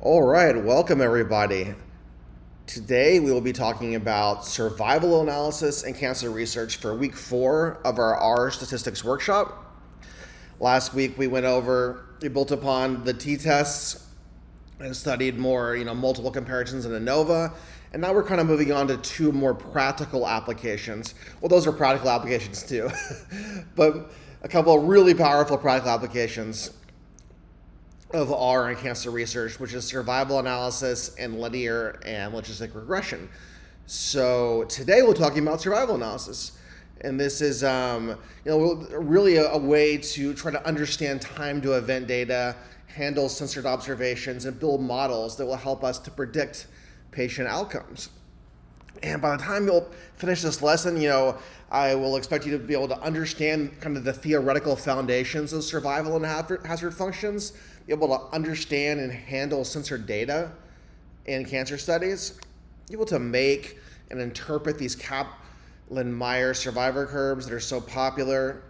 All right, welcome everybody. Today we will be talking about survival analysis and cancer research for week 4 of our R statistics workshop. Last week we built upon the t-tests and studied more, multiple comparisons in ANOVA. And now we're kind of moving on to 2 more practical applications. Well, those are practical applications too, but a couple of really powerful practical applications of R and cancer research, which is survival analysis and linear and logistic regression. So today we're talking about survival analysis. And this is really a way to try to understand time to event data, handle censored observations, and build models that will help us to predict patient outcomes. And by the time you'll finish this lesson, I will expect you to be able to understand kind of the theoretical foundations of survival and hazard functions, be able to understand and handle censored data in cancer studies, be able to make and interpret these Kaplan-Meier survivor curves that are so popular,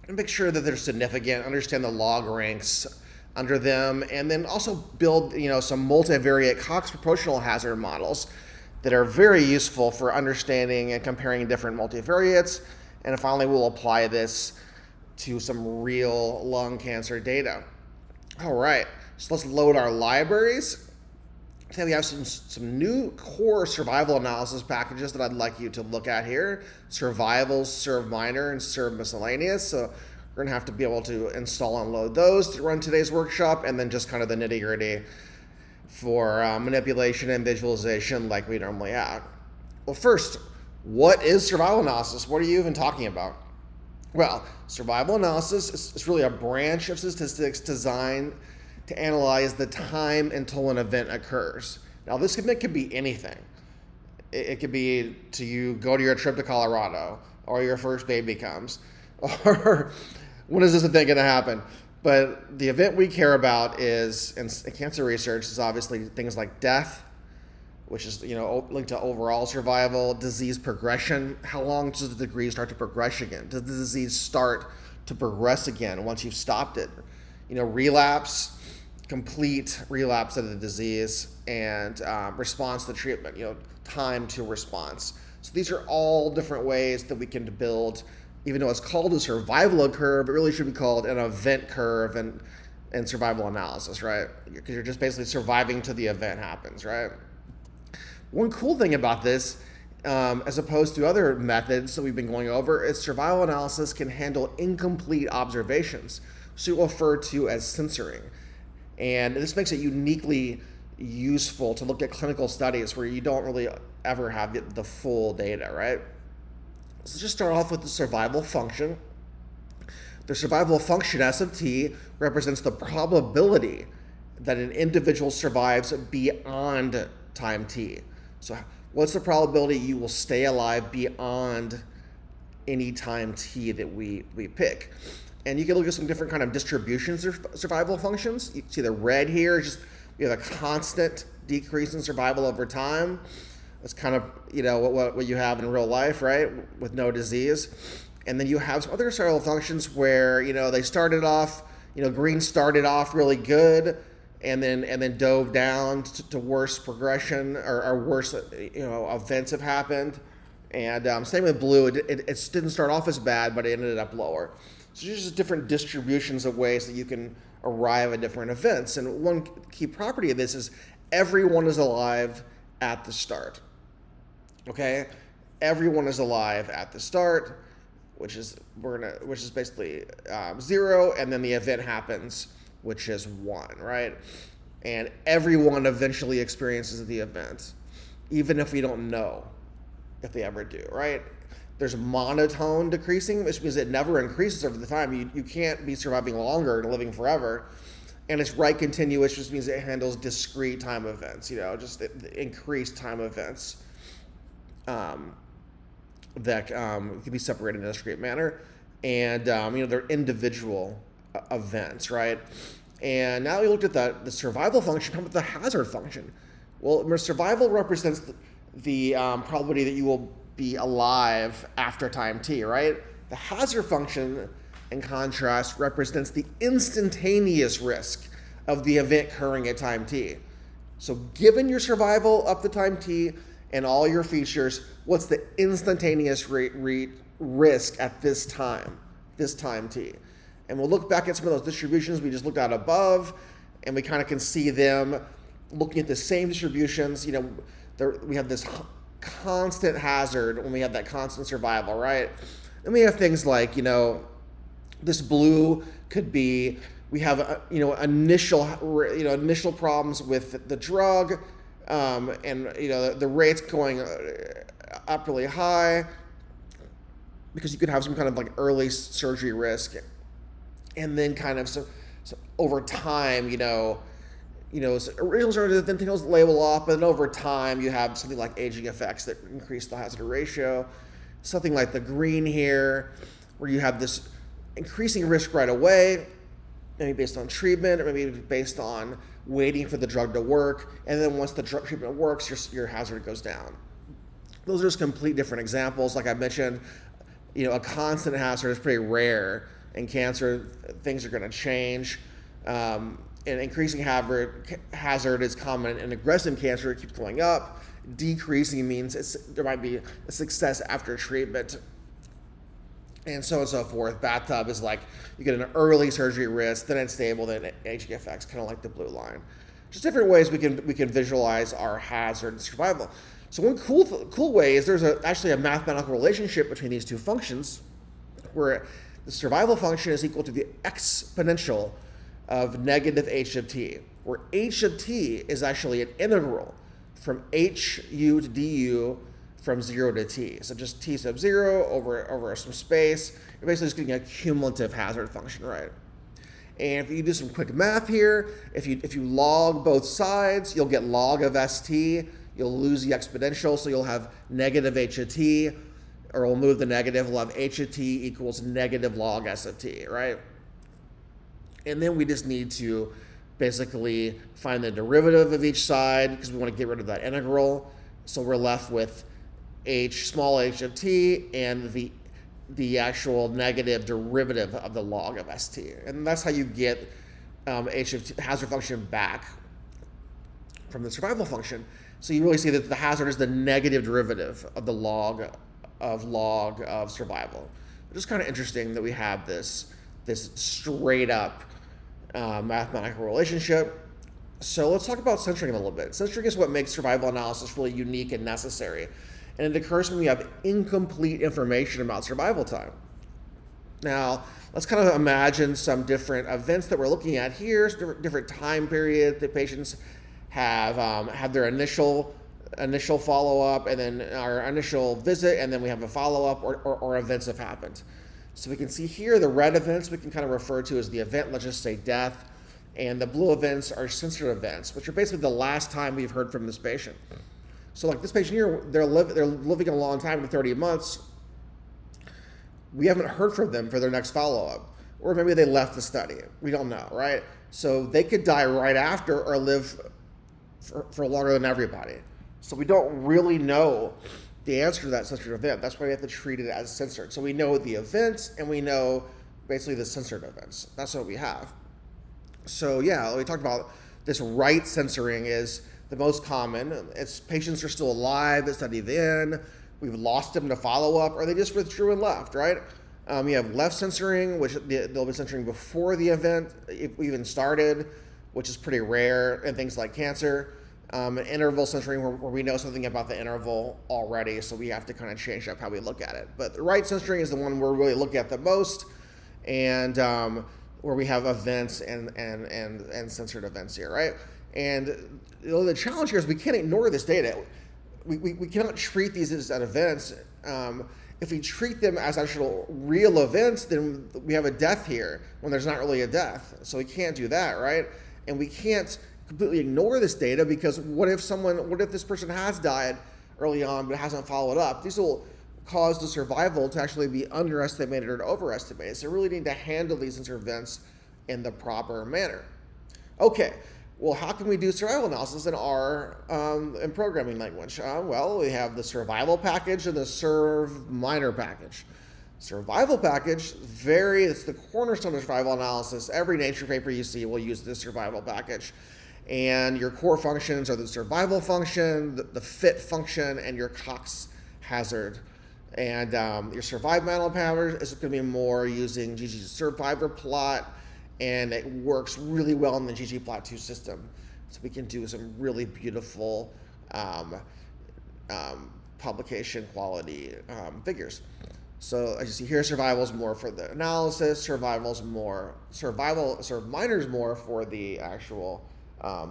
and make sure that they're significant, understand the log ranks under them, and then also build some multivariate Cox proportional hazard models that are very useful for understanding and comparing different multivariates. And finally, we'll apply this to some real lung cancer data. All right, so let's load our libraries. Today we have some new core survival analysis packages that I'd like you to look at here. Survival, Serve Minor, and Serve Miscellaneous. So we're gonna have to be able to install and load those to run today's workshop, and then just kind of the nitty gritty for manipulation and visualization like we normally have. Well, first, what is survival analysis? What are you even talking about? Well, survival analysis is really a branch of statistics designed to analyze the time until an event occurs. Now, this event could be anything. It could be you go to your trip to Colorado, or your first baby comes, or when is this event going to happen? But the event we care about is, in cancer research, is obviously things like death, which is linked to overall survival, disease progression. How long does the disease start to progress again? Does the disease start to progress again once you've stopped it? Relapse, complete relapse of the disease, and response to treatment. Time to response. So these are all different ways that we can build. Even though it's called a survival curve, it really should be called an event curve and survival analysis, right? Because you're just basically surviving till the event happens, right? One cool thing about this, as opposed to other methods that we've been going over, is survival analysis can handle incomplete observations, so we'll refer to as censoring. And this makes it uniquely useful to look at clinical studies where you don't really ever have the full data, right? So just start off with the survival function. The survival function, S of t, represents the probability that an individual survives beyond time t. So what's the probability you will stay alive beyond any time t that we pick? And you can look at some different kind of distributions of survival functions. You see the red here, you have a constant decrease in survival over time. It's kind of, what you have in real life, right? With no disease. And then you have some other survival functions where, they started off, green started off really good and then dove down to worse progression or worse, events have happened. And same with blue, it didn't start off as bad, but it ended up lower. So there's just different distributions of ways that you can arrive at different events. And one key property of this is everyone is alive at the start. Okay, everyone is alive at the start, which is basically 0, and then the event happens, which is 1, right? And everyone eventually experiences the event, even if we don't know if they ever do, right? There's monotone decreasing, which means it never increases over the time. You can't be surviving longer and living forever. And it's right continuous, which means it handles discrete time events, just increased time events. That can be separated in a discrete manner, and they're individual events, right? And now we looked at the survival function. How about the hazard function? Well, survival represents the probability that you will be alive after time t, right? The hazard function, in contrast, represents the instantaneous risk of the event occurring at time t. So given your survival up to time t and all your features, what's the instantaneous risk at this time t? And we'll look back at some of those distributions we just looked at above, and we kind of can see them looking at the same distributions. We have this constant hazard when we have that constant survival, right? And we have things like, this blue could be, we have, initial problems with the drug, and, the rates going up really high because you could have some kind of like early surgery risk. And then kind of so over time, original surgery, then things label off, but then over time you have something like aging effects that increase the hazard ratio. Something like the green here, where you have this increasing risk right away, maybe based on treatment, or maybe based on waiting for the drug to work, and then once the drug treatment works, your hazard goes down. Those are just complete different examples. Like I mentioned, a constant hazard is pretty rare. In cancer, things are going to change. And increasing hazard is common in aggressive cancer. It keeps going up. Decreasing means there might be a success after treatment, and so forth. Bathtub is like you get an early surgery risk, then it's stable, then aging effects, kind of like the blue line. Just different ways we can visualize our hazard and survival. So one cool way is there's actually a mathematical relationship between these two functions, where the survival function is equal to the exponential of negative h of t, where h of t is actually an integral from hu to du from 0 to t. So just t sub 0 over some space. You're basically just getting a cumulative hazard function, right? And if you do some quick math here, if you log both sides, you'll get log of st. You'll lose the exponential, so you'll have negative h of t, or we'll move the negative, we'll have h of t equals negative log s of t, right? And then we just need to basically find the derivative of each side because we want to get rid of that integral. So we're left with small h of t and the actual negative derivative of the log of st. And that's how you get h of t, hazard function back from the survival function. So you really see that the hazard is the negative derivative of the log of survival. Which is kind of interesting that we have this straight up mathematical relationship. So let's talk about censoring a little bit. Censoring is what makes survival analysis really unique and necessary. And it occurs when we have incomplete information about survival time. Now, let's kind of imagine some different events that we're looking at here, different time period that patients have had their initial follow-up, and then our initial visit, and then we have a follow-up, or events have happened. So we can see here the red events we can kind of refer to as the event, let's just say death, and the blue events are censored events, which are basically the last time we've heard from this patient. So like this patient here, they're living a long time, 30 months. We haven't heard from them for their next follow-up, or maybe they left the study. We don't know, right? So they could die right after or live for longer than everybody. So we don't really know the answer to that censored event. That's why we have to treat it as censored. So we know the events and we know basically the censored events. That's what we have. So yeah, we talked about this right censoring is the most common. It's patients are still alive that studied in, we've lost them to follow-up, or they just withdrew and left, right? You have left censoring, which they'll be censoring before the event even started, which is pretty rare in things like cancer. Interval censoring, where we know something about the interval already, so we have to kind of change up how we look at it. But the right censoring is the one we're really looking at the most, and where we have events and censored events here, right? And the challenge here is we can't ignore this data. We cannot treat these as events. If we treat them as actual real events, then we have a death here when there's not really a death. So we can't do that, right? And we can't completely ignore this data, because what if this person has died early on but hasn't followed up? These will cause the survival to actually be underestimated or overestimated. So we really need to handle these events in the proper manner. Okay, well, how can we do survival analysis in R in programming language? Well, we have the survival package and the serve minor package. Survival package, it's the cornerstone of survival analysis. Every Nature paper you see will use this survival package. And your core functions are the survival function, the fit function, and your Cox hazard. And your survival parameters is going to be more using GG's survivor plot, and it works really well in the ggplot2 system. So we can do some really beautiful publication quality figures. So as you see here, survival is more for the analysis, minor's more for the actual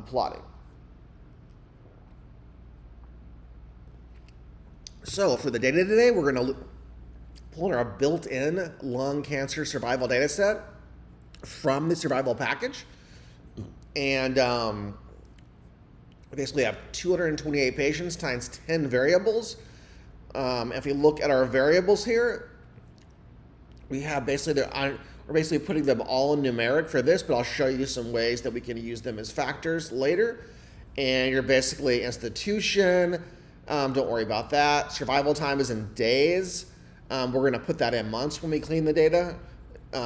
plotting. So for the data today, we're going to pull in our built-in lung cancer survival data set from the survival package. And basically have 228 patients times 10 variables. If you look at our variables here, we have basically we're basically putting them all in numeric for this, but I'll show you some ways that we can use them as factors later. And you're basically institution, don't worry about that. Survival time is in days. We're going to put that in months when we clean the data.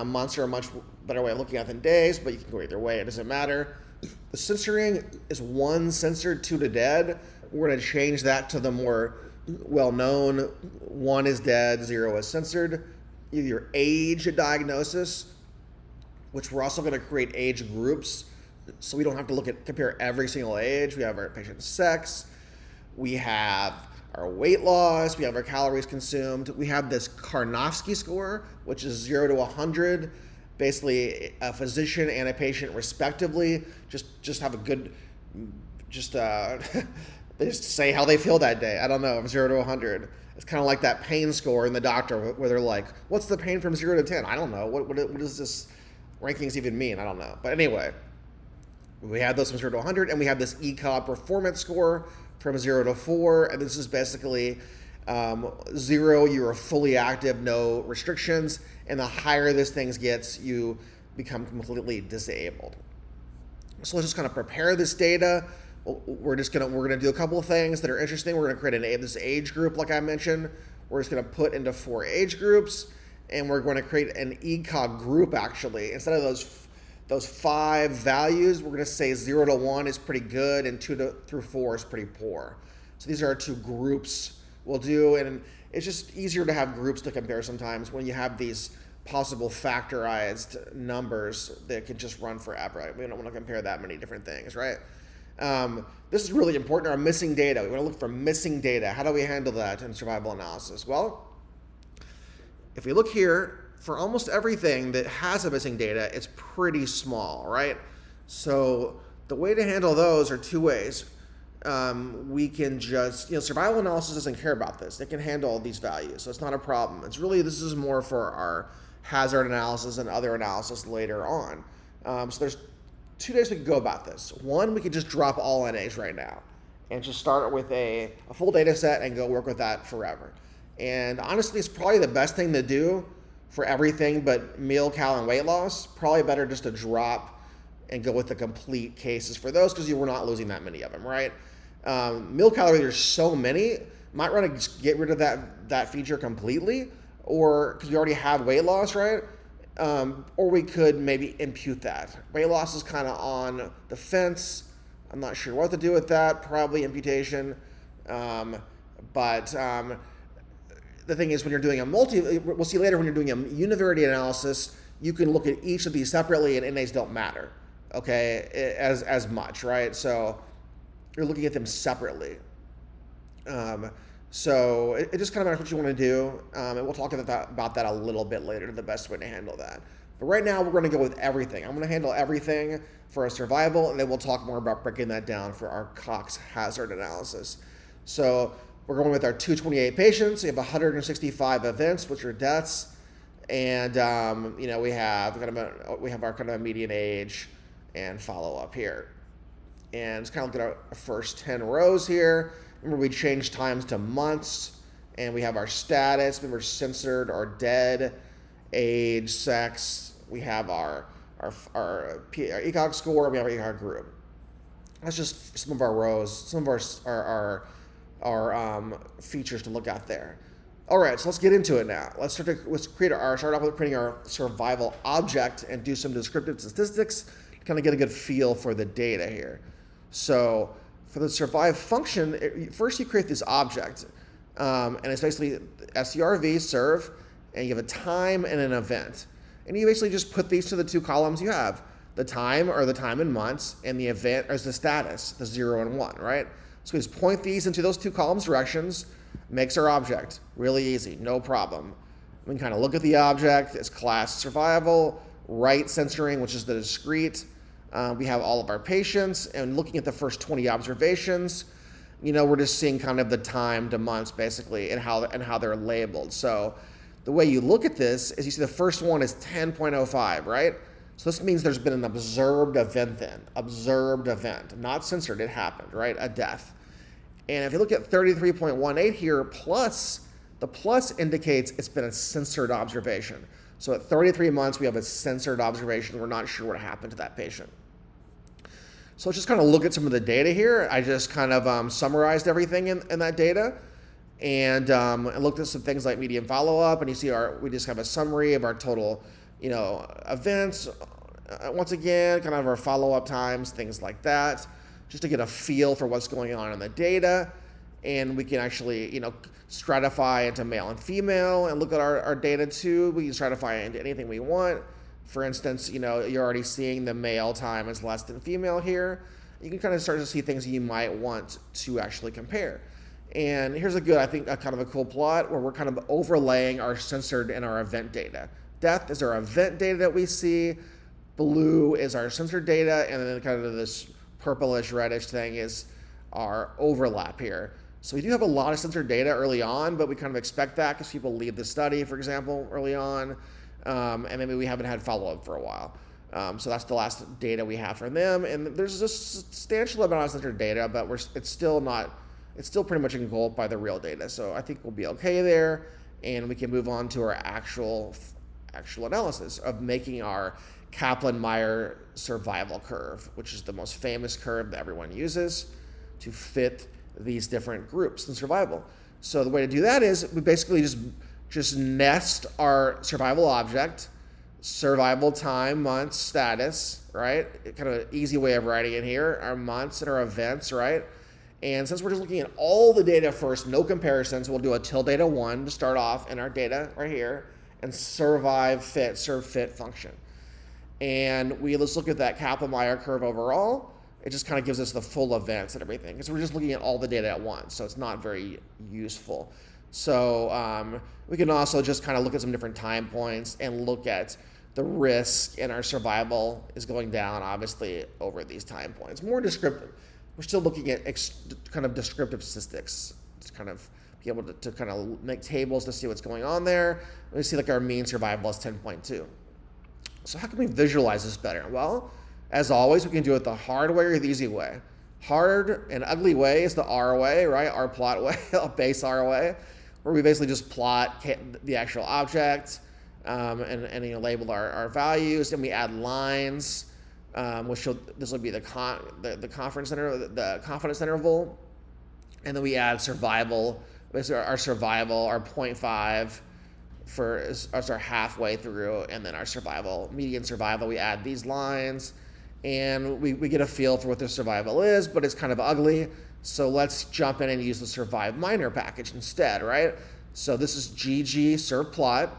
Months are a much better way of looking at than days, but you can go either way, it doesn't matter. The censoring is 1 censored, 2 to dead. We're going to change that to the more well-known 1 is dead, 0 is censored. Your age diagnosis, which we're also going to create age groups, so we don't have to compare every single age. We have our patient's sex, we have our weight loss, we have our calories consumed, we have this Karnofsky score, which is 0 to 100. Basically, a physician and a patient respectively just have a good, they just say how they feel that day. I don't know, 0 to 100. It's kind of like that pain score in the doctor where they're like, what's the pain from 0 to 10? I don't know. What does this rankings even mean? I don't know. But anyway, we have those from 0 to 100, and we have this ECOG performance score from 0 to 4, and this is basically 0, you're fully active, no restrictions, and the higher this thing gets, you become completely disabled. So let's just kind of prepare this data. We're gonna do a couple of things that are interesting. We're gonna create this age group, like I mentioned. We're just gonna put into 4 age groups, and we're going to create an ECOG group. Actually, instead of those 5 values, we're gonna say 0 to 1 is pretty good, and 2 through 4 is pretty poor. So these are our 2 groups we'll do, and it's just easier to have groups to compare sometimes when you have these possible factorized numbers that can just run forever. Right? We don't want to compare that many different things, right? This is really important, our missing data. We want to look for missing data. How do we handle that in survival analysis? Well, if we look here, for almost everything that has a missing data, it's pretty small, right? So the way to handle those are 2 ways. We can just, survival analysis doesn't care about this. They can handle these values, so it's not a problem. This is more for our hazard analysis and other analysis later on. So there's 2 ways we could go about this. 1, we could just drop all NAs right now and just start with a full data set and go work with that forever. And honestly, it's probably the best thing to do for everything but meal, cal, and weight loss. Probably better just to drop and go with the complete cases for those, because you were not losing that many of them, right? Meal calories, there's so many, might want to just get rid of that feature completely, or because we already have weight loss, right? Or we could maybe impute that. Weight loss is kind of on the fence. I'm not sure what to do with that. Probably imputation. But the thing is, when you're doing we'll see later, when you're doing a univariate analysis, you can look at each of these separately, and NAs don't matter, okay, as much, right? So you're looking at them separately. So it just kind of matters what you want to do, and we'll talk about that a little bit later, the best way to handle that. But right now, we're going to go with everything. I'm going to handle everything for our survival, and then we'll talk more about breaking that down for our Cox hazard analysis. So we're going with our 228 patients. We have 165 events, which are deaths, and we have our kind of median age and follow up here. And let's kind of look at our first 10 rows here. Remember, we changed times to months, and we have our status. Remember, censored or dead, age, sex. We have our ECOG score. We have our ECOG group. That's just some of our rows, some of our features to look at there. All right, so let's get into it now. Let's start off with creating our survival object and do some descriptive statistics to kind of get a good feel for the data here. So for the survive function, first you create this object, and it's basically SCRV, serve, and you have a time and an event. And you basically just put these to the two columns you have. The time, or the time in months, and the event is the status, the 0 and 1, right? So we just point these into those two columns directions, makes our object. Really easy, no problem. We can kind of look at the object, it's class survival, right censoring, which is the discrete. We have all of our patients, and looking at the first 20 observations, we're just seeing kind of the time to months basically, and how they're labeled. So the way you look at this is you see the first one is 10.05, right? So this means there's been an observed event then, observed event, not censored, it happened, right? A death. And if you look at 33.18 here, plus, the plus indicates it's been a censored observation. So at 33 months, we have a censored observation. We're not sure what happened to that patient. So let's just kind of look at some of the data here. I just kind of summarized everything in that data, and looked at some things like median follow-up, and you see we just have a summary of our total events, once again, kind of our follow-up times, things like that, just to get a feel for what's going on in the data. And we can actually, stratify into male and female and look at our data too. We can stratify into anything we want. For instance, you're already seeing the male time is less than female here. You can kind of start to see things you might want to actually compare. And here's a kind of a cool plot where we're kind of overlaying our censored and our event data. Death is our event data that we see. Blue is our censored data, and then kind of this purplish reddish thing is our overlap here. So we do have a lot of censored data early on, but we kind of expect that because people leave the study, for example, early on, and maybe we haven't had follow-up for a while. So that's the last data we have from them, and there's a substantial amount of censored data, but it's still pretty much engulfed by the real data. So I think we'll be okay there, and we can move on to our actual analysis of making our Kaplan-Meier survival curve, which is the most famous curve that everyone uses to fit these different groups in survival. So the way to do that is we basically just nest our survival object, survival time, months, status, right? Kind of an easy way of writing it here, our months and our events, right? And since we're just looking at all the data first, no comparisons, we'll do a till data 1 to start off in our data right here, and serve fit function. And let's look at that Kaplan-Meier curve overall. It just kind of gives us the full events and everything, because we're just looking at all the data at once, so it's not very useful. So we can also just kind of look at some different time points and look at the risk in our survival is going down, obviously, over these time points. More descriptive. We're still looking at kind of descriptive statistics to kind of be able to kind of make tables to see what's going on there. We see like our mean survival is 10.2. So how can we visualize this better? Well, as always, we can do it the hard way or the easy way. Hard and ugly way is the R way, right? Our plot way, base R way, where we basically just plot the actual object and label our values, and we add lines, this will be the confidence interval, and then we add survival, basically our survival, our 0.5 as our halfway through, and then our survival, median survival, we add these lines, and we get a feel for what the survival is, but it's kind of ugly. So let's jump in and use the survive minor package instead, right? So this is GG serve plot.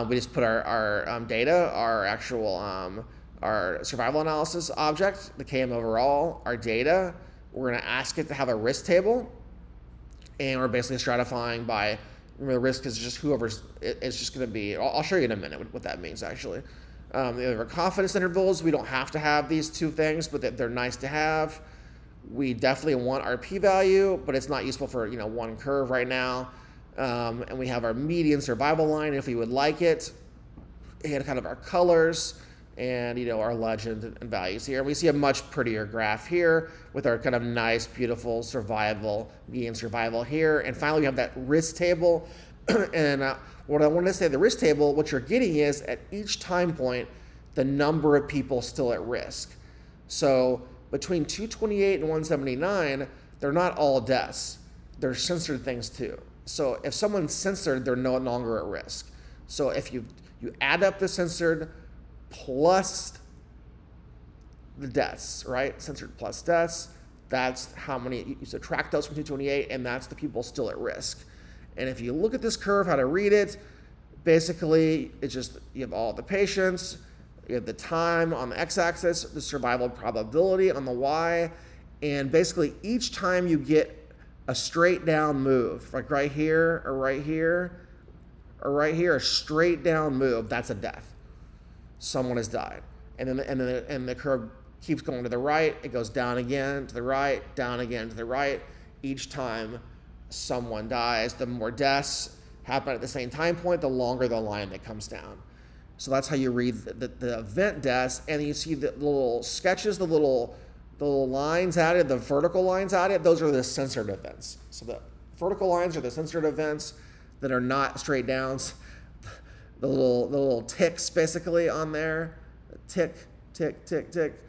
We just put our data, our actual our survival analysis object, the KM overall, our data. We're going to ask it to have a risk table, and we're basically stratifying by, remember, the risk is just it's just going to be, I'll show you in a minute what that means actually. There are confidence intervals. We don't have to have these two things, but they're nice to have. We definitely want our p-value, but it's not useful for one curve right now. And we have our median survival line if we would like it, and kind of our colors, and our legend and values here. We see a much prettier graph here with our kind of nice, beautiful survival, median survival here. And finally, we have that risk table. And what I want to say, the risk table, what you're getting is at each time point, the number of people still at risk. So between 228 and 179, they're not all deaths. They're censored things too. So if someone's censored, they're no longer at risk. So if you add up the censored plus the deaths, right? Censored plus deaths. That's how many, you subtract those from 228, and that's the people still at risk. And if you look at this curve, how to read it, basically, it's just, you have all the patients, you have the time on the x-axis, the survival probability on the y, and basically each time you get a straight down move, like right here, or right here, or right here, a straight down move, that's a death. Someone has died. And then the curve keeps going to the right, it goes down again to the right, down again to the right. Each time someone dies, the more deaths happen at the same time point, the longer the line that comes down. So that's how you read the event deaths, and you see the little sketches, the little lines added, the vertical lines added, those are the censored events. So the vertical lines are the censored events that are not straight downs. The little ticks basically on there, tick, tick, tick, tick,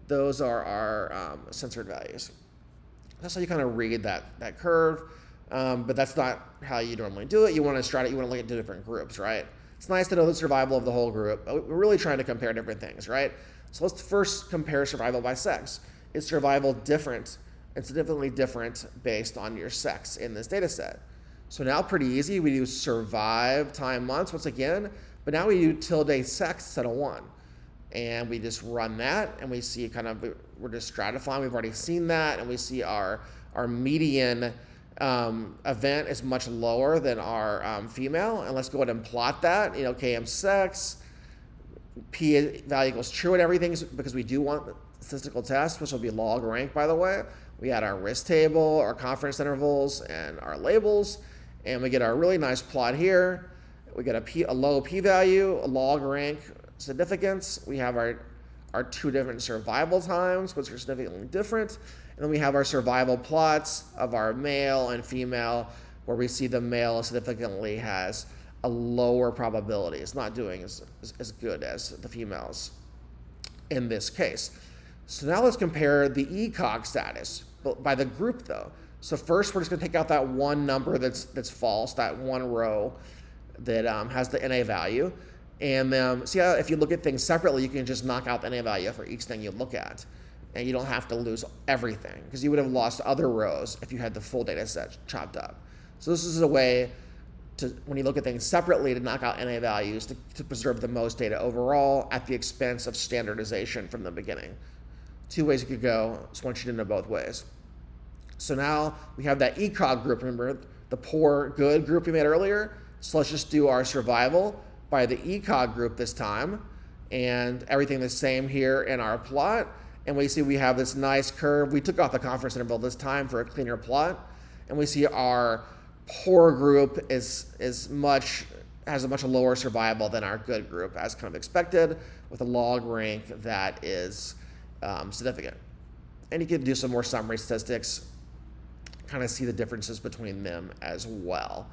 those are our censored values. That's how you kind of read that curve, but that's not how you normally do it. You want to look at different groups, right? It's nice to know the survival of the whole group, but we're really trying to compare different things, right? So let's first compare survival by sex. Is survival different? It's significantly different based on your sex in this data set. So now pretty easy, we do survive time months once again, but now we do tilde sex instead of 1. And we just run that, and we see we're just stratifying. We've already seen that, and we see our median event is much lower than our female. And let's go ahead and plot that. KM sex, p value equals true and everything, because we do want statistical test, which will be log rank, by the way. We add our risk table, our confidence intervals, and our labels, and we get our really nice plot here. We get a low p-value, a log rank significance. We have our two different survival times, which are significantly different. And then we have our survival plots of our male and female, where we see the male significantly has a lower probability. It's not doing as good as the females in this case. So now let's compare the ECOG status, but by the group though. So first we're just going to take out that one number that's false, that one row that has the NA value. And see how if you look at things separately, you can just knock out the NA value for each thing you look at. And you don't have to lose everything, because you would have lost other rows if you had the full data set chopped up. So this is a way to, when you look at things separately, to knock out NA values to preserve the most data overall at the expense of standardization from the beginning. Two ways you could go, just want you to know both ways. So now we have that ECOG group, remember the poor good group we made earlier? So let's just do our survival by the ECOG group this time, and everything the same here in our plot. And we see we have this nice curve. We took off the confidence interval this time for a cleaner plot, and we see our poor group has a much lower survival than our good group, as kind of expected, with a log rank that is significant. And you can do some more summary statistics, kind of see the differences between them as well.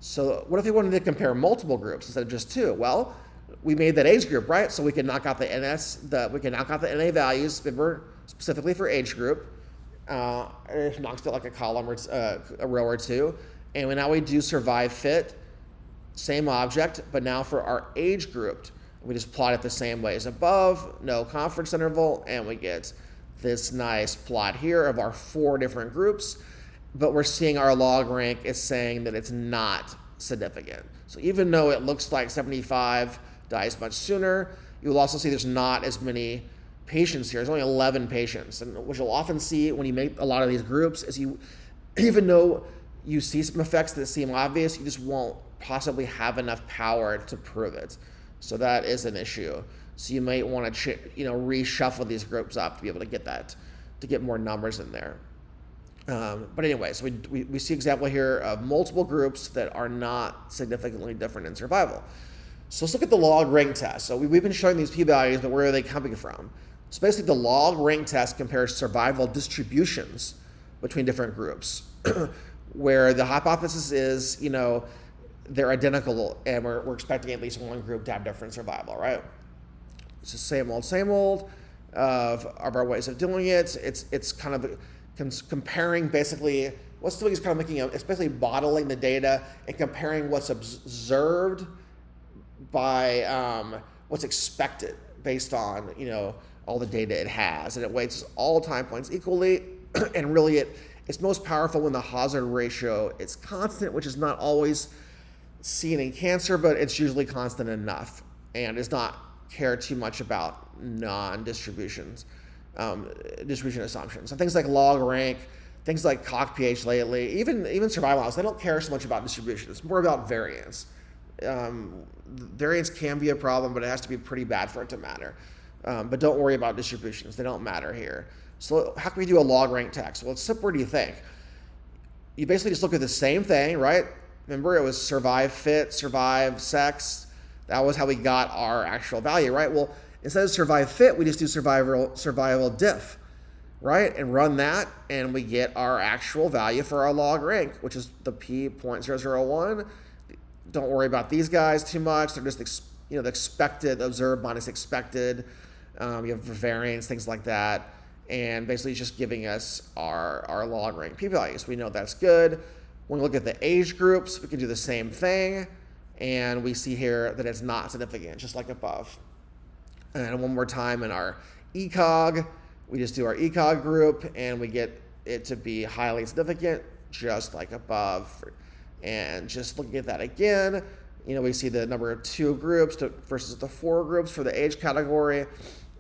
So what if we wanted to compare multiple groups instead of just two? Well, we made that age group, right? So we can knock out the NA values, remember, specifically for age group. It knocks out like a column or a row or two. And now we do survive fit, same object, but now for our age grouped, we just plot it the same way as above, no confidence interval, and we get this nice plot here of our 4 different groups. But we're seeing our log rank is saying that it's not significant. So even though it looks like 75 dies much sooner, you'll also see there's not as many patients here. There's only 11 patients. And what you'll often see when you make a lot of these groups is even though you see some effects that seem obvious, you just won't possibly have enough power to prove it. So that is an issue. So you might want to reshuffle these groups up to be able to get that, to get more numbers in there. But anyway, so we see example here of multiple groups that are not significantly different in survival. So let's look at the log rank test. So we've been showing these p-values, but where are they coming from? So basically the log rank test compares survival distributions between different groups, where the hypothesis is, they're identical, and we're expecting at least one group to have different survival, right? It's the same old of our ways of doing it. It's kind of comparing basically what's doing is kind of it's basically bottling the data and comparing what's observed by what's expected based on all the data it has, and it weights all time points equally. And really, it's most powerful when the hazard ratio is constant, which is not always seen in cancer, but it's usually constant enough, and does not care too much about non-distributions, distribution assumptions. So things like log rank, things like Cox pH lately, even survival analysis, they don't care so much about distribution. It's more about variance. Variance can be a problem, but it has to be pretty bad for it to matter. But don't worry about distributions. They don't matter here. So how can we do a log rank text? Well, it's simple. What do you think? You basically just look at the same thing, right? Remember, it was survive fit, survive sex. That was how we got our actual value, right? Well, instead of survive fit, we just do survival diff, right? And run that, and we get our actual value for our log rank, which is the p.001. Don't worry about these guys too much. They're just the expected, observed minus expected. You have variance, things like that. And basically it's just giving us our log rank p-values. We know that's good. When we look at the age groups, we can do the same thing. And we see here that it's not significant, just like above. And one more time in our ECOG, we just do our ECOG group, and we get it to be highly significant, just like above. And just looking at that again, we see the number of 2 groups versus the 4 groups for the age category,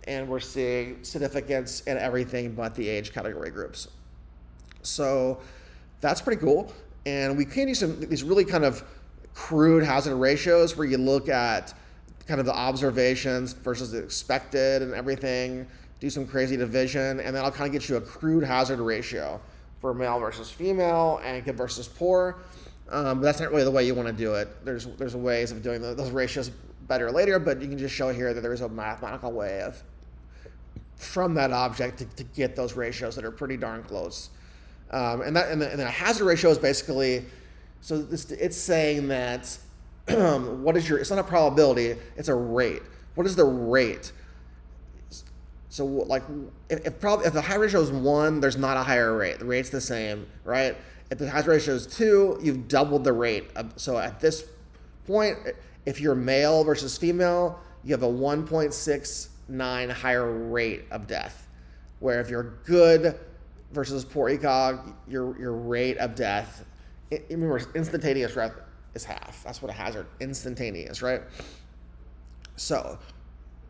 and we're seeing significance in everything but the age category groups. So that's pretty cool. And we can use these really kind of crude hazard ratios where you look at kind of the observations versus the expected and everything, do some crazy division, and then I'll kind of get you a crude hazard ratio for male versus female and good versus poor. But that's not really the way you want to do it. There's ways of doing those ratios better later, but you can just show here that there is a mathematical way of from that object to get those ratios that are pretty darn close. And then a hazard ratio is basically, so it's saying that it's not a probability, it's a rate. What is the rate? So like if the hazard ratio is 1, there's not a higher rate. The rate's the same, right? If the hazard ratio is 2, you've doubled the rate. So at this point, if you're male versus female, you have a 1.69 higher rate of death. Where if you're good versus poor ECOG, your rate of death, remember, instantaneous death is half. That's what a hazard, instantaneous, right? So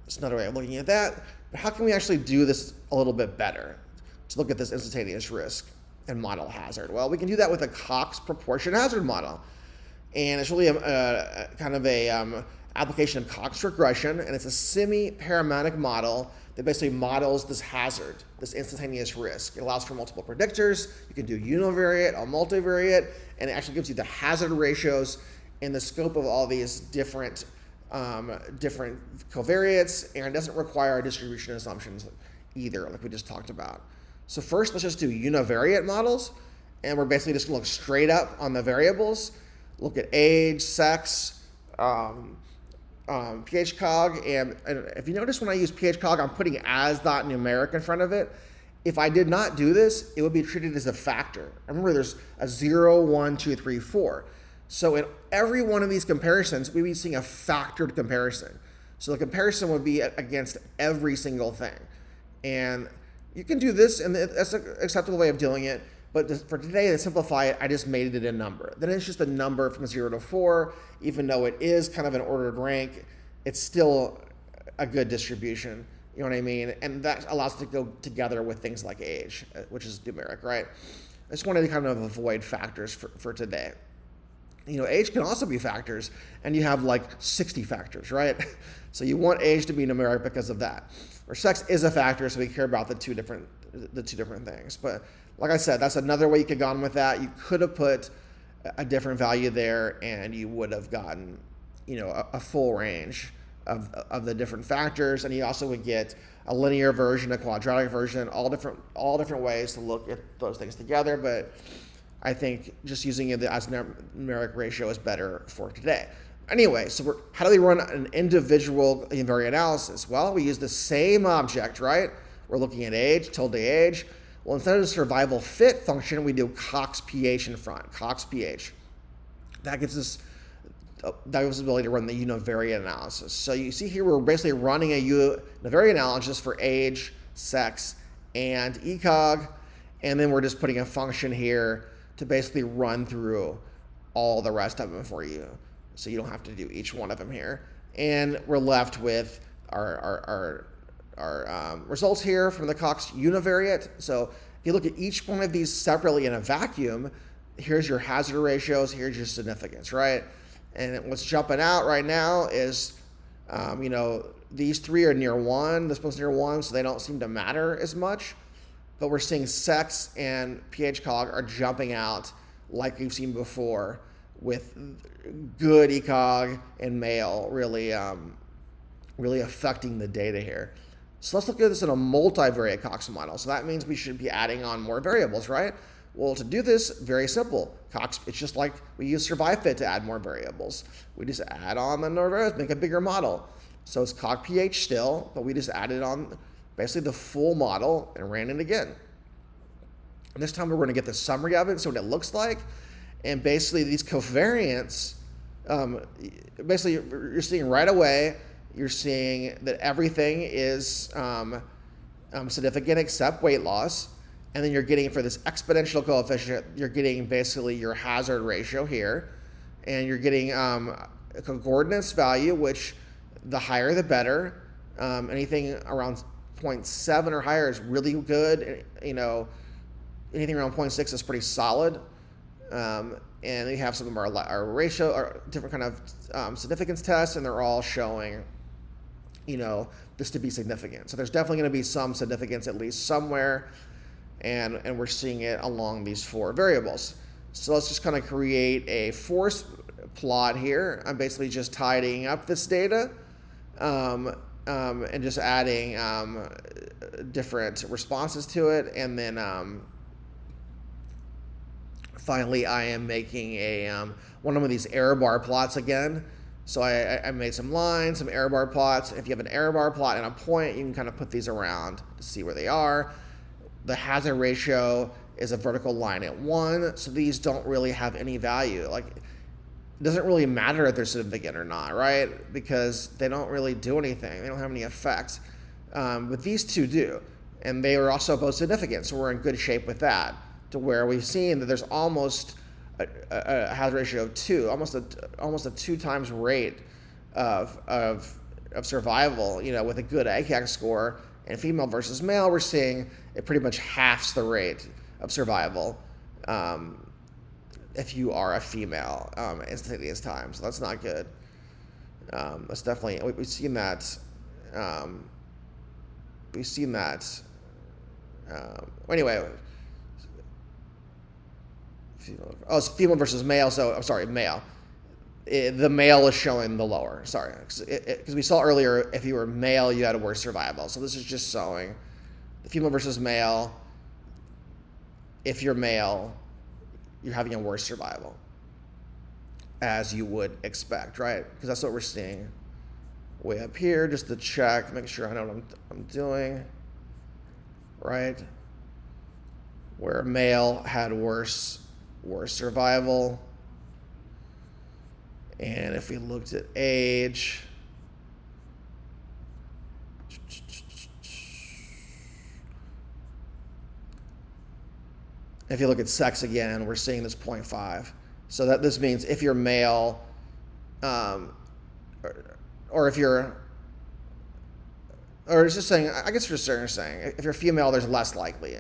it's another way of looking at that. But how can we actually do this a little bit better to look at this instantaneous risk and model hazard? Well, we can do that with a Cox proportion hazard model. And it's really a kind of a application of Cox regression, and it's a semi-parametric model that basically models this hazard, this instantaneous risk. It allows for multiple predictors. You can do univariate or multivariate, and it actually gives you the hazard ratios in the scope of all these different covariates, and it doesn't require distribution assumptions either, like we just talked about. So first, let's just do univariate models, and we're basically just going to look straight up on the variables, look at age, sex, pH-cog, and if you notice when I use pH-cog, I'm putting as dot numeric in front of it. If I did not do this, it would be treated as a factor. Remember, there's a 0, 1, 2, 3, 4. So in every one of these comparisons, we'd be seeing a factored comparison. So the comparison would be against every single thing. And you can do this, and that's an acceptable way of doing it. But for today, to simplify it, I just made it a number. Then it's just a number from 0 to 4. Even though it is kind of an ordered rank, it's still a good distribution. You know what I mean? And that allows it to go together with things like age, which is numeric, right? I just wanted to kind of avoid factors for today. Age can also be factors, and you have like 60 factors, right? So you want age to be numeric because of that. Or sex is a factor, so we care about the two different things. But like I said, that's another way you could have gone with that. You could have put a different value there, and you would have gotten, a full range of the different factors, and you also would get a linear version, a quadratic version, all different ways to look at those things together. But I think just using it as numeric ratio is better for today. Anyway, so how do we run an individual univariate analysis? Well, we use the same object, right? We're looking at age, tilde age. Well, instead of the survival fit function, we do Cox pH in front, Cox pH. That gives us diagnose's ability to run the univariate analysis. So you see here we're basically running a univariate analysis for age, sex, and ECOG, and then we're just putting a function here to basically run through all the rest of them for you. So you don't have to do each one of them here. And we're left with our results here from the Cox univariate. So if you look at each one of these separately in a vacuum, here's your hazard ratios, here's your significance, right? And what's jumping out right now is, these three are near 1, this one's near 1, so they don't seem to matter as much. But we're seeing sex and pH-COG are jumping out like we've seen before, with good ECOG and male really affecting the data here. So let's look at this in a multivariate Cox model. So that means we should be adding on more variables, right? Well, to do this, very simple. Cox, it's just like we use SurviveFit to add more variables. We just add on the more variables, make a bigger model. So it's Cog pH still, but we just added on basically the full model and ran it again. And this time we're going to get the summary of it, so what it looks like. And basically these covariants, basically you're seeing right away, you're seeing that everything is significant except weight loss. And then you're getting, for this exponential coefficient, you're getting basically your hazard ratio here. And you're getting a concordance value, which the higher the better. Anything around 0.7 or higher is really good. Anything around 0.6 is pretty solid. And we have some of our ratio, our different kind of significance tests, and they're all showing, this to be significant. So there's definitely going to be some significance at least somewhere, and we're seeing it along these 4 variables. So let's just kind of create a force plot here. I'm basically just tidying up this data and just adding different responses to it, and then finally, I am making one of these error bar plots again. So I made some lines, some error bar plots. If you have an error bar plot and a point, you can kind of put these around to see where they are. The hazard ratio is a vertical line at 1, so these don't really have any value. Like, it doesn't really matter if they're significant or not, right? Because they don't really do anything. They don't have any effects. But these two do, and they are also both significant, so we're in good shape with that, to where we've seen that there's almost a hazard ratio of 2, almost a 2 times rate of survival, with a good ACAC score. And female versus male, we're seeing it pretty much halves the rate of survival if you are a female instantaneous time. So that's not good. That's definitely, we've seen that. Anyway. It's female versus male, so I'm sorry, male. The male is showing the lower, sorry. Because we saw earlier, if you were male, you had a worse survival. So this is just showing the female versus male. If you're male, you're having a worse survival, as you would expect, right? Because that's what we're seeing way up here, just to check, make sure I know what I'm doing, right? Where male had worse survival. And if we looked at age, if you look at sex again, we're seeing this 0.5. So that this means if you're male, or if you're, or it's just saying, I guess you're saying, if you're female, there's less likely.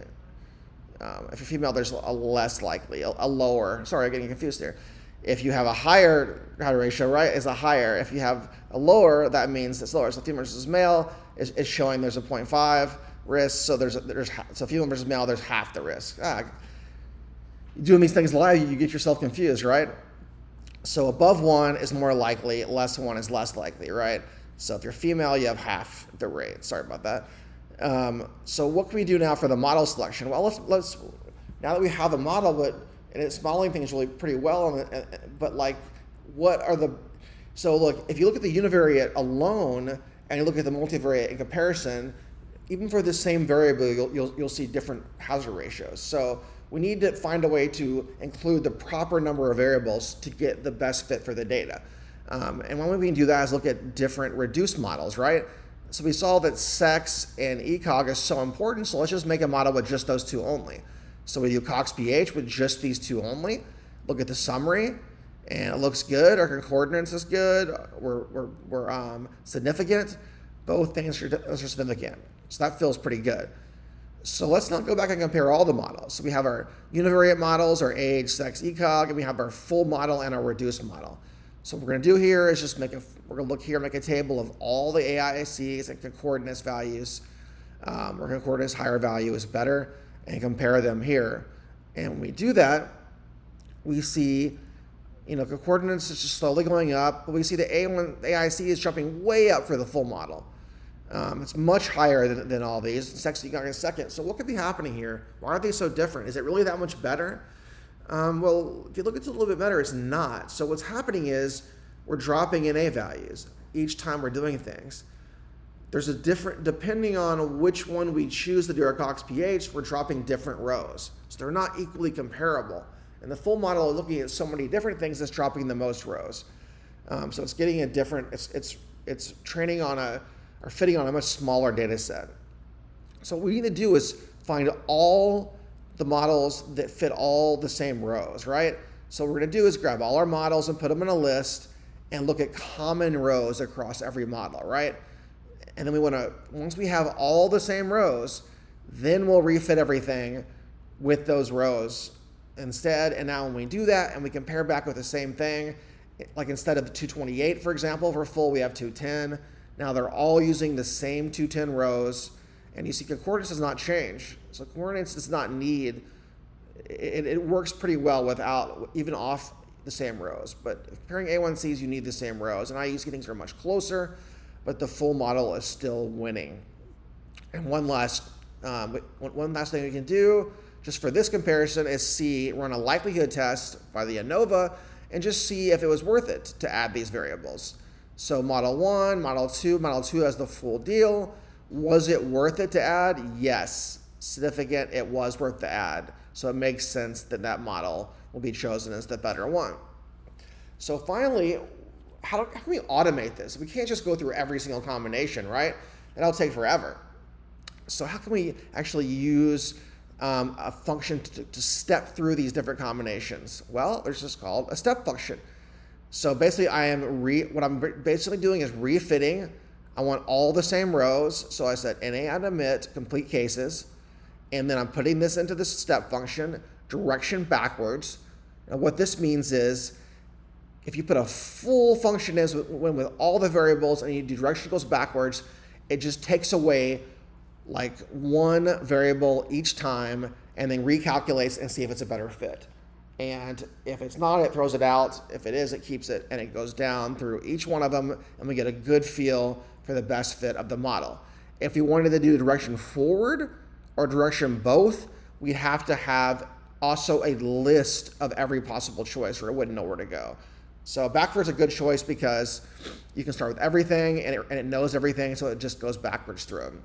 If you're female, there's a less likely, a lower. Sorry, I'm getting confused here. If you have a higher hazard ratio, right, is a higher. If you have a lower, that means it's lower. So female versus male is showing there's a 0.5 risk. So so female versus male, there's half the risk. Doing these things live, you get yourself confused, right? So above 1 is more likely, less 1 is less likely, right? So if you're female, you have half the rate. Sorry about that. So what can we do now for the model selection? Well, let's now that we have the model, and it's modeling things really pretty well, but like, what are the, so look, if you look at the univariate alone and you look at the multivariate in comparison, even for the same variable, you'll see different hazard ratios. So we need to find a way to include the proper number of variables to get the best fit for the data. And one way we can do that is look at different reduced models, right? So we saw that sex and ECOG is so important, so let's just make a model with just those two only. So we do Cox-PH with just these two only. Look at the summary, and it looks good. Our concordance is good. We're significant. Both things are significant. So that feels pretty good. So let's now go back and compare all the models. So we have our univariate models, our age, sex, ECOG, and we have our full model and our reduced model. So what we're going to do here is just we're going to look here, make a table of all the AICs and concordance values, where concordance higher value is better, and compare them here. And when we do that, we see, concordance is just slowly going up, but we see the AIC is jumping way up for the full model. It's much higher than all these. Sex, ECOG in a second. So what could be happening here? Why aren't they so different? Is it really that much better? Well, if you look at it a little bit better, it's not. So what's happening is we're dropping in A values each time we're doing things. There's a different, depending on which one we choose to do our Cox-PH, we're dropping different rows. So they're not equally comparable. And the full model is looking at so many different things that's dropping the most rows. So it's getting a different, it's training on or fitting on a much smaller data set. So what we need to do is find all the models that fit all the same rows, right? So what we're going to do is grab all our models and put them in a list and look at common rows across every model, right? And then we want to, once we have all the same rows, then we'll refit everything with those rows instead. And now when we do that and we compare back with the same thing, like instead of 228, for example, for full, we have 210. Now they're all using the same 210 rows. And you see concordance does not change. So concordance does not need, it works pretty well without, even off the same rows. But comparing A1Cs, you need the same rows. And IUC things are much closer, but the full model is still winning. And one last thing we can do, just for this comparison, is run a likelihood test by the ANOVA and just see if it was worth it to add these variables. So model 1, model 2 has the full deal. Was it worth it to add? Yes. Significant, it was worth the add. So it makes sense that that model will be chosen as the better one. So finally, how can we automate this? We can't just go through every single combination, right? That'll take forever. So how can we actually use a function to step through these different combinations? Well, there's just called a step function. So basically, what I'm basically doing is refitting. I want all the same rows. So I said NA and omit complete cases. And then I'm putting this into the step function, direction backwards. And what this means is if you put a full function in with all the variables and you do direction goes backwards, it just takes away like one variable each time and then recalculates and see if it's a better fit. And if it's not, it throws it out. If it is, it keeps it, and it goes down through each one of them, and we get a good feel for the best fit of the model. If we wanted to do direction forward or direction both, we'd have to have also a list of every possible choice, or it wouldn't know where to go. So backward's a good choice because you can start with everything, and it knows everything, so it just goes backwards through them.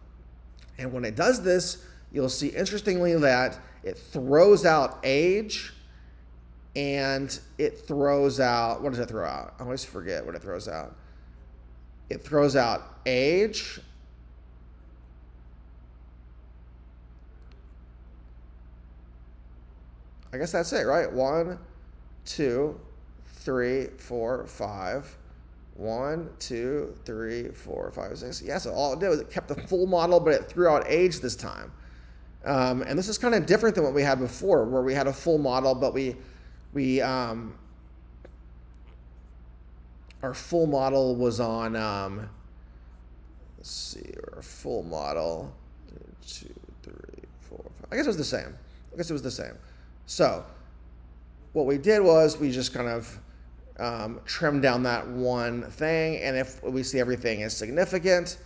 And when it does this, you'll see, interestingly, that it throws out age, and it throws out, what does it throw out? I always forget what it throws out. It throws out age, I guess that's it, right? 1, 2, 3, 4, 5. 1, 2, 3, 4, 5, 6. Yeah, so all it did was it kept the full model, but it threw out age this time. And this is kind of different than what we had before, where we had a full model, but our full model was on, let's see, our full model, 2, 3, 4, 5. I guess it was the same. So what we did was we just kind of trim down that one thing, and if we see everything is significant,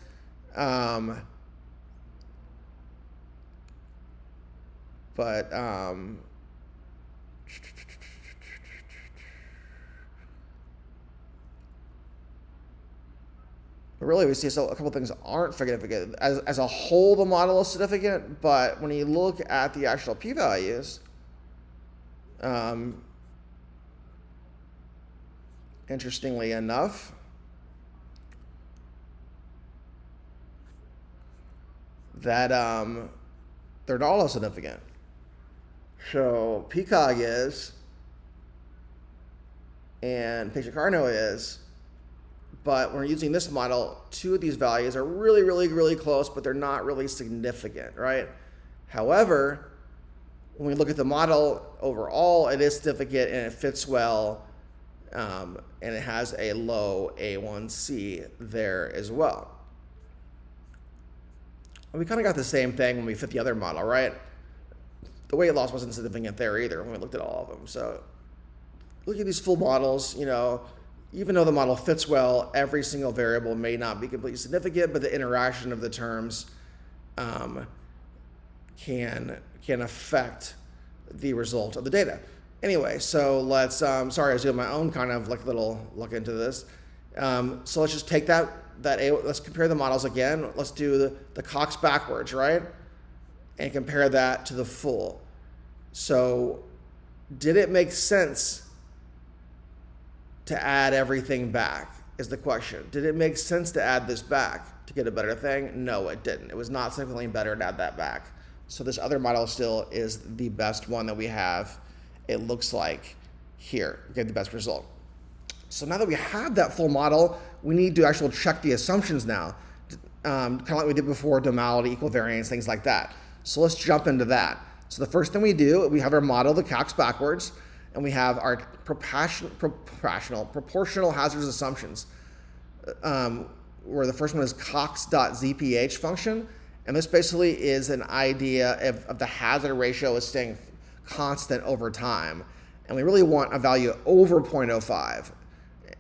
but really we see a couple things aren't significant. As a whole, the model is significant, but when you look at the actual p-values, interestingly enough, that they're not all significant. So PCOG is, and patient carno is, but when we're using this model, two of these values are really, really, really close, but they're not really significant, right? However, when we look at the model overall, it is significant and it fits well, and it has a low A1C there as well. And we kind of got the same thing when we fit the other model, right? The weight loss wasn't significant there either when we looked at all of them. So look at these full models, even though the model fits well, every single variable may not be completely significant, but the interaction of the terms can affect the result of the data. Anyway, so let's, sorry, I was doing my own kind of like little look into this. So let's just take let's compare the models again. Let's do the Cox backwards, right? And compare that to the full. So did it make sense to add everything back is the question. Did it make sense to add this back to get a better thing? No, it didn't. It was not significantly better to add that back. So this other model still is the best one that we have. It looks like here, get the best result. So now that we have that full model, we need to actually check the assumptions now, kind of like we did before, normality, equivariance, things like that. So let's jump into that. So the first thing we do, we have our model, the Cox backwards, and we have our proportional hazards assumptions, where the first one is Cox.zph function, and this basically is an idea of the hazard ratio is staying constant over time, and we really want a value over 0.05.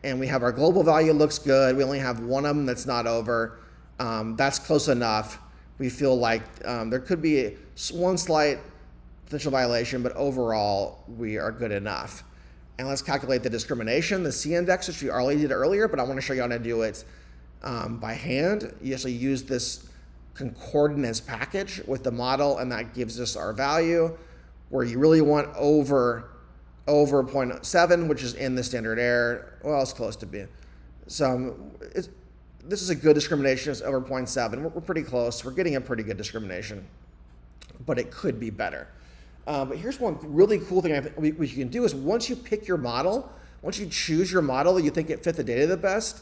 And we have our global value looks good. We only have one of them that's not over. That's close enough. We feel like there could be one slight potential violation, but overall we are good enough. And let's calculate the discrimination, the C index, which we already did earlier, but I want to show you how to do it by hand. You actually use this concordance package with the model, and that gives us our value, where you really want over 0.7, which is in the standard error. Well, it's close to being. So this is a good discrimination. It's over 0.7. We're pretty close. We're getting a pretty good discrimination, but it could be better. But here's one really cool thing what you can do is once you pick your model, once you choose your model that you think it fit the data the best,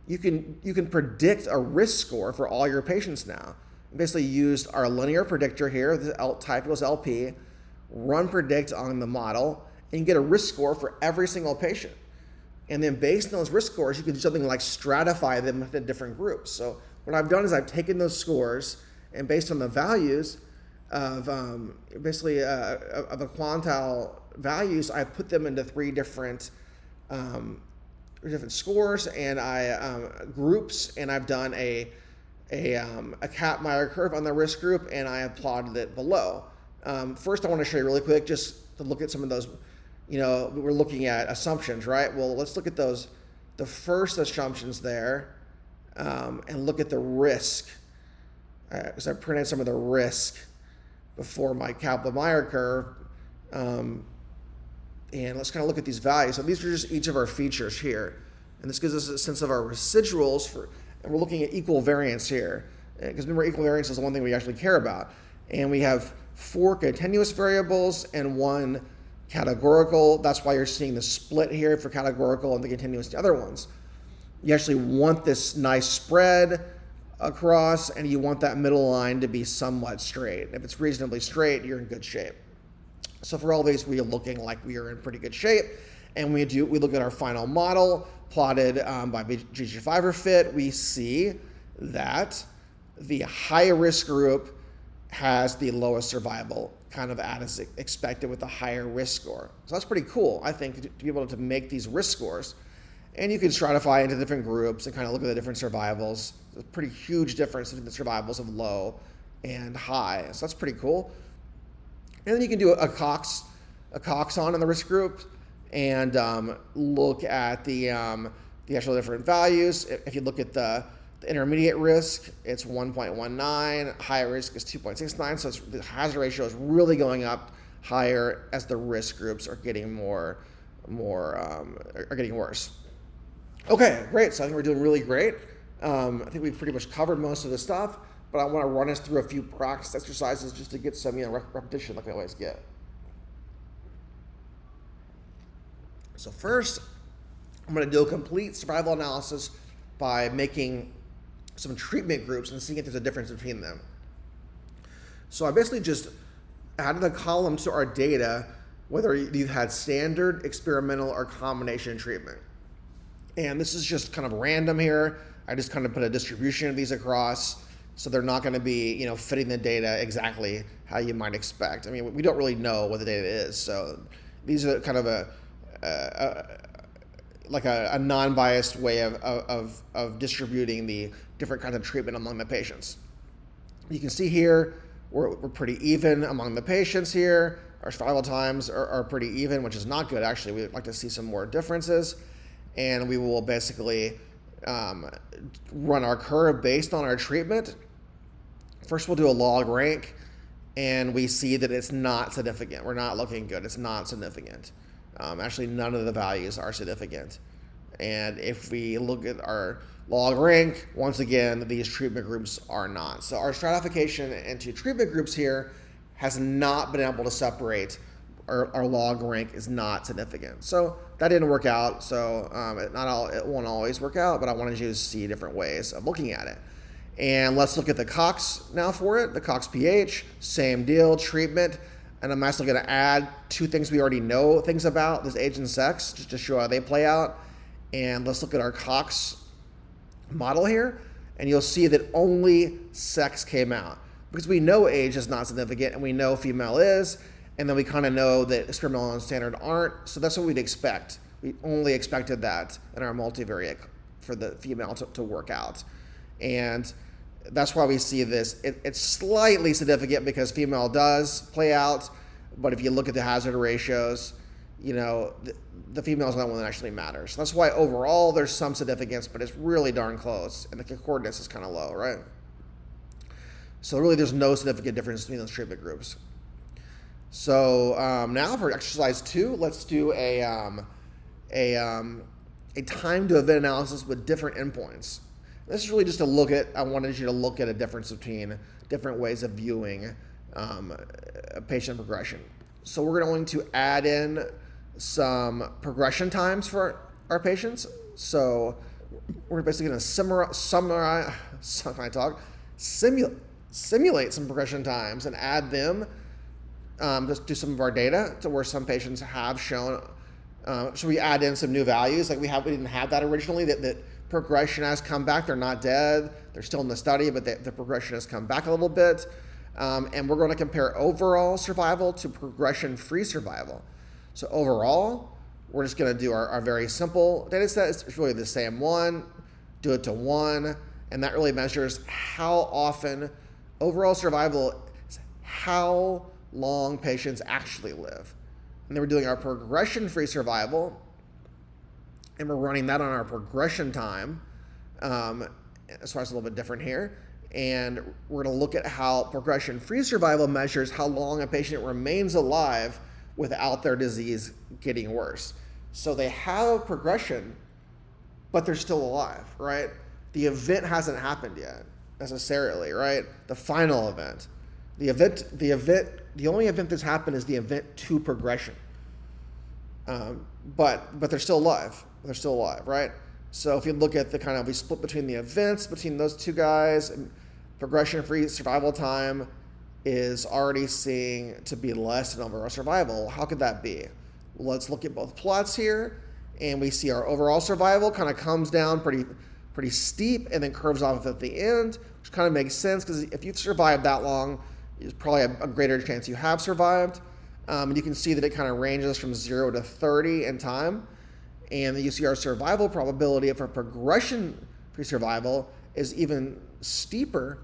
you can predict a risk score for all your patients now. We basically used our linear predictor here, the type was LP, run predict on the model, and you get a risk score for every single patient. And then based on those risk scores, you can do something like stratify them within different groups. So what I've done is I've taken those scores, and based on the values of basically of the quantile values, I put them into three different scores and groups, and I've done a Kaplan-Meier curve on the risk group, and I have plotted it below. First, I want to show you really quick, just to look at some of those. We're looking at assumptions, right? Well, let's look at those, the first assumptions there, and look at the risk. Because I printed some of the risk before my Kaplan-Meier curve. And let's kind of look at these values. So these are just each of our features here. And this gives us a sense of our residuals, and we're looking at equal variance here. Because remember, equal variance is the one thing we actually care about. And we have 4 continuous variables and 1 categorical. That's why you're seeing the split here for categorical and the continuous the other ones. You actually want this nice spread across, and you want that middle line to be somewhat straight. If it's reasonably straight, you're in good shape. So for all these, we are looking like we are in pretty good shape. And we look at our final model plotted by GG5 fit. We see that the high risk group has the lowest survival, kind of as expected with a higher risk score. So that's pretty cool, I think, to be able to make these risk scores. And you can stratify into different groups and kind of look at the different survivals. There's a pretty huge difference between the survivals of low and high. So that's pretty cool. And then you can do a Cox on in the risk group and look at the actual different values. If you look at the intermediate risk, it's 1.19. High risk is 2.69. So the hazard ratio is really going up higher as the risk groups are getting getting worse. Okay, great. So I think we're doing really great. I think we've pretty much covered most of the stuff, but I want to run us through a few practice exercises just to get some repetition like we always get. So first, I'm going to do a complete survival analysis by making some treatment groups and seeing if there's a difference between them. So I basically just added a column to our data, whether you've had standard, experimental, or combination treatment. And this is just kind of random here. I just kind of put a distribution of these across, so they're not going to be, fitting the data exactly how you might expect. I mean, we don't really know what the data is, so these are kind of a non-biased way of distributing the different kinds of treatment among the patients. You can see here we're pretty even among the patients here. Our survival times are pretty even, which is not good. Actually, we'd like to see some more differences. And we will basically run our curve based on our treatment. First, we'll do a log rank, and we see that it's not significant. We're not looking good. It's not significant. Actually, none of the values are significant. And if we look at our log rank, once again, these treatment groups are not. So our stratification into treatment groups here has not been able to separate. Our log rank is not significant. So that didn't work out. So it won't always work out, but I wanted you to see different ways of looking at it. And let's look at the Cox now for it. The Cox pH, same deal, treatment. And I'm actually going to add two things we already know things about, this age and sex, just to show how they play out. And let's look at our Cox model here. And you'll see that only sex came out, because we know age is not significant and we know female is. And then we kind of know that experimental and standard aren't. So that's what we'd expect. We only expected that in our multivariate for the female to work out. And that's why we see this. It's slightly significant because female does play out. But if you look at the hazard ratios, the female is not one that actually matters. That's why overall there's some significance, but it's really darn close. And the concordance is kind of low, right? So really there's no significant difference between those treatment groups. So now for exercise 2, let's do a time to event analysis with different endpoints. This is really just I wanted you to look at a difference between different ways of viewing a patient progression. So we're going to add in some progression times for our patients. So we're basically going to simulate some progression times and add them just do some of our data to where some patients have shown. So we add in some new values, like we didn't have that originally. That progression has come back. They're not dead. They're still in the study, but the progression has come back a little bit. And we're going to compare overall survival to progression-free survival. So overall, we're just going to do our very simple data set. It's really the same one. Do it to 1, and that really measures how often overall survival is how long patients actually live. And then we're doing our progression-free survival, and we're running that on our progression time. As far as a little bit different here. And we're going to look at how progression-free survival measures how long a patient remains alive without their disease getting worse. So they have progression, but they're still alive, right? The event hasn't happened yet, necessarily, right? The final event. The only event that's happened is the event to progression. But they're still alive. They're still alive, right? So if you look at we split between the events between those two guys, progression-free survival time is already seeing to be less than overall survival. How could that be? Well, let's look at both plots here, and we see our overall survival kind of comes down pretty steep and then curves off at the end, which kind of makes sense because if you've survived that long, there's probably a greater chance you have survived. And you can see that it kind of ranges from 0 to 30 in time. And then you see our survival probability for progression-free survival is even steeper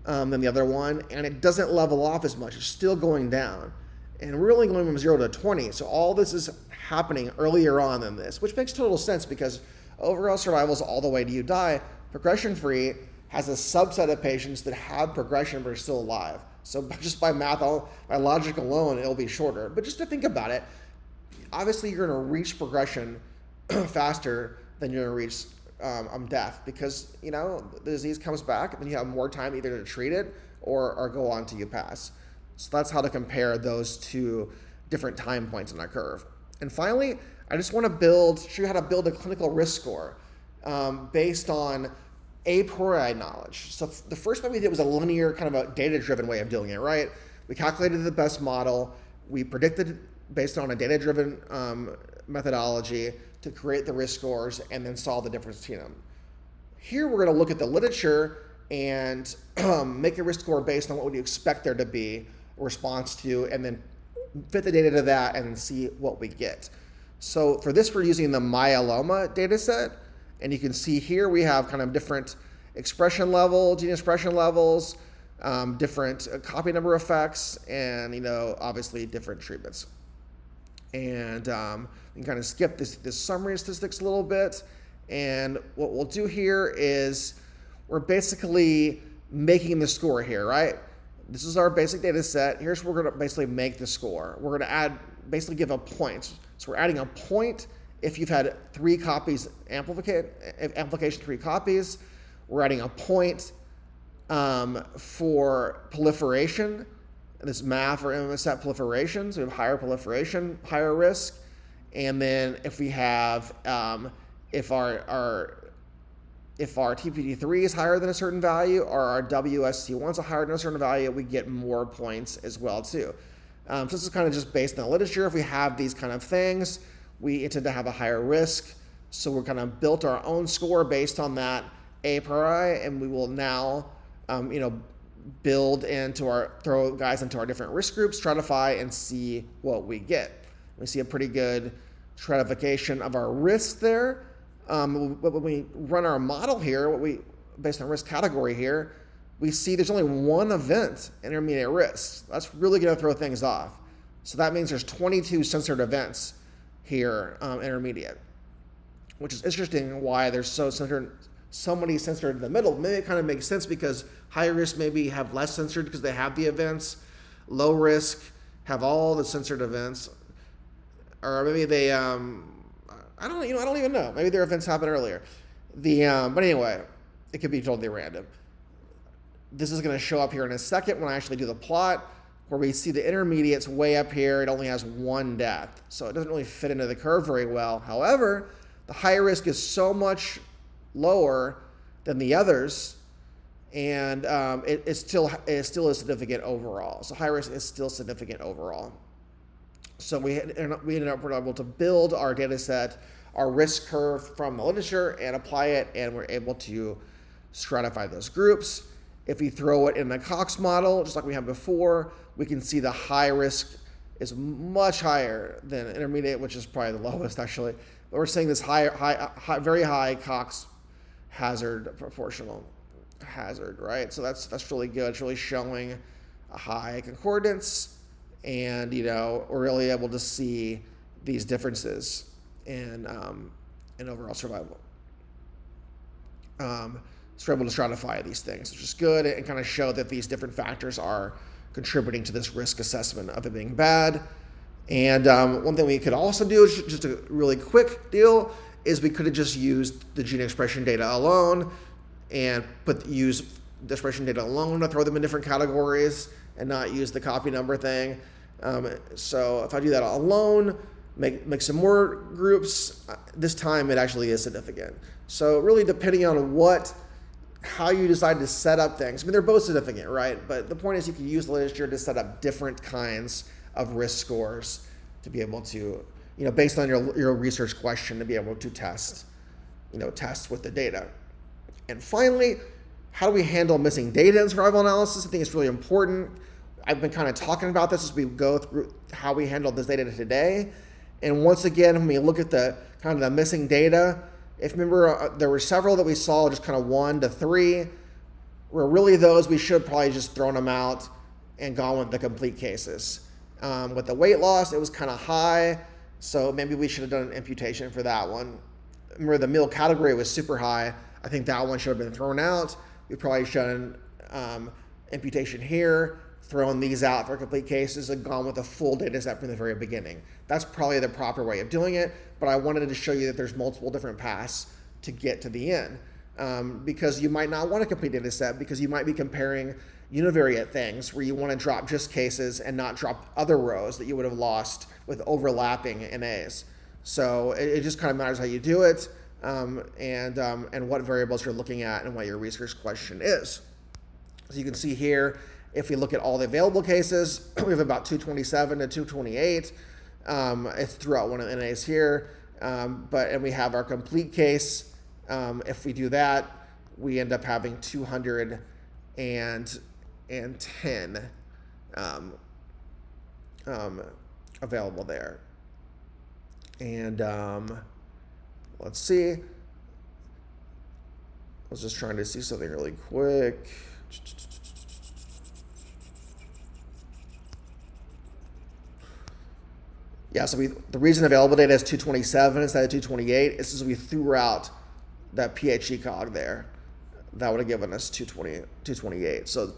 than the other one, and it doesn't level off as much. It's still going down. And we're only going from 0 to 20, so all this is happening earlier on than this, which makes total sense because overall survival is all the way to you die. Progression-free has a subset of patients that have progression but are still alive. So just by math, by logic alone, it'll be shorter. But just to think about it, obviously you're going to reach progression faster then you're going to reach death, because the disease comes back and then you have more time either to treat it or go on to you pass. So that's how to compare those two different time points in that curve. And finally, I just want to show you how to build a clinical risk score based on a priori knowledge. So the first one we did was a linear, kind of a data-driven way of doing it, right? We calculated the best model. We predicted based on a data-driven methodology to create the risk scores and then solve the difference between them. Here we're going to look at the literature and make a risk score based on what would you expect there to be a response to, and then fit the data to that and see what we get. So for this, we're using the myeloma data set. And you can see here we have kind of different expression level, gene expression levels, different copy number effects, and obviously different treatments. And we can kind of skip this summary statistics a little bit. And what we'll do here is we're basically making the score here, right? This is our basic data set. Here's where we're going to basically make the score. We're going to basically give a point. So we're adding a point if you've had 3 copies amplification 3 copies. We're adding a point for proliferation. This MAF or MSET proliferation, so we have higher proliferation, higher risk. And then if we have, if our TPD3 is higher than a certain value, or our WSC1 is higher than a certain value, we get more points as well too. So this is kind of just based on the literature. If we have these kind of things, we tend to have a higher risk. So we're kind of built our own score based on that a priori, and we will now, throw guys into our different risk groups, stratify, and see what we get. We see a pretty good stratification of our risk there. But when we run our model here, based on risk category here, we see there's only one event, intermediate risk. That's really going to throw things off. So that means there's 22 censored events here, intermediate, which is interesting why there's so many censored in the middle. Maybe it kind of makes sense because high risk maybe have less censored because they have the events. Low risk have all the censored events, or maybe they I don't even know. Maybe their events happened earlier. But anyway, it could be totally random. This is going to show up here in a second when I actually do the plot, where we see the intermediates way up here. It only has 1 death, so it doesn't really fit into the curve very well. However, the high risk is so much lower than the others, and it still is significant overall. So high risk is still significant overall. So we ended up able to build our data set, our risk curve from the literature, and apply it, and we're able to stratify those groups. If we throw it in the Cox model, just like we had before, we can see the high risk is much higher than intermediate, which is probably the lowest actually. But we're seeing this very high Cox hazard, proportional hazard, right? So that's really good. It's really showing a high concordance, and we're really able to see these differences in overall survival. So we're able to stratify these things, which is good, and kind of show that these different factors are contributing to this risk assessment of it being bad. And one thing we could also do, is just a really quick deal, is we could have just used the gene expression data alone and use the expression data alone to throw them in different categories and not use the copy number thing. So if I do that alone, make some more groups, this time it actually is significant. So really depending on how you decide to set up things. I mean, they're both significant, right? But the point is you can use the literature to set up different kinds of risk scores to be able to, based on your research question, to be able to test with the data. And finally, how do we handle missing data in survival analysis? I think it's really important. I've been kind of talking about this as we go through how we handle this data today. And once again, when we look at the kind of the missing data, if you remember, there were several that we saw, just kind of 1 to 3, where really those we should probably just thrown them out and gone with the complete cases. With the weight loss, it was kind of high, so maybe we should have done an imputation for that one. Remember, the meal category was super high. I think that one should have been thrown out. We probably should have done imputation here thrown these out for complete cases and gone with a full data set from the very beginning. That's probably the proper way of doing it, but I wanted to show you that there's multiple different paths to get to the end. Because you might not want a complete data set because you might be comparing univariate things where you want to drop just cases and not drop other rows that you would have lost with overlapping NAs. So it just kind of matters how you do it and what variables you're looking at and what your research question is. So you can see here, if we look at all the available cases, we have about 227 to 228. It's throughout one of the NAs here, and we have our complete case. If we do that, we end up having 210 available there. And let's see. I was just trying to see something really quick. Yeah, so the reason available data is 227 instead of 228 is because we threw out that PHE cog there. That would have given us 228. So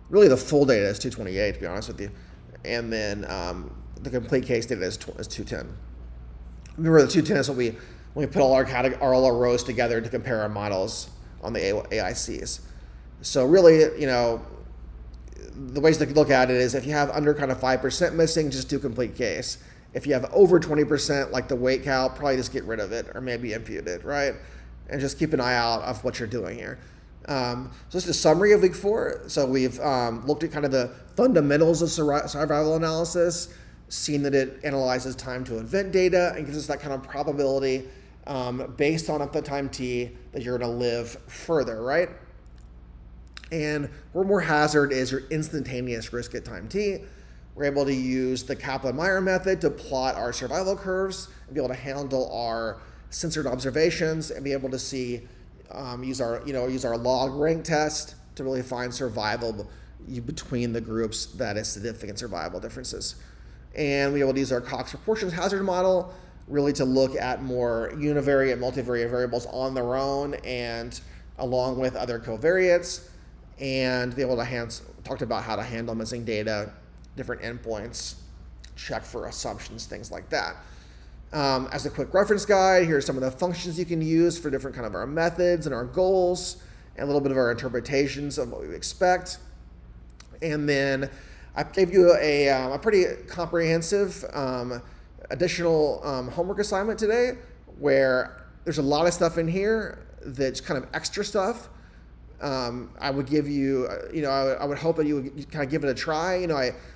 really the full data is 228, to be honest with you. And then the complete case data is 210. Remember, the 210 is when we put all our rows together to compare our models on the AICs. So really, the ways to look at it is if you have under kind of 5% missing, just do complete case. If you have over 20%, like the weight count, probably just get rid of it or maybe impute it, right? And just keep an eye out of what you're doing here. So this is a summary of week 4. So we've looked at kind of the fundamentals of survival analysis, seen that it analyzes time to event data and gives us that kind of probability based on at the time t that you're going to live further, right? And where more hazard is your instantaneous risk at time t. We're able to use the Kaplan-Meier method to plot our survival curves and be able to handle our censored observations and be able to see, use our log rank test to really find survival between the groups that is significant survival differences. And we're able to use our Cox proportions hazard model really to look at more univariate and multivariate variables on their own and along with other covariates, and be able to talked about how to handle missing data, different endpoints, check for assumptions, things like that. As a quick reference guide, here's some of the functions you can use for different kind of our methods and our goals, and a little bit of our interpretations of what we expect. And then I gave you a pretty comprehensive additional homework assignment today, where there's a lot of stuff in here that's kind of extra stuff. I would give you, I would hope that you would kind of give it a try.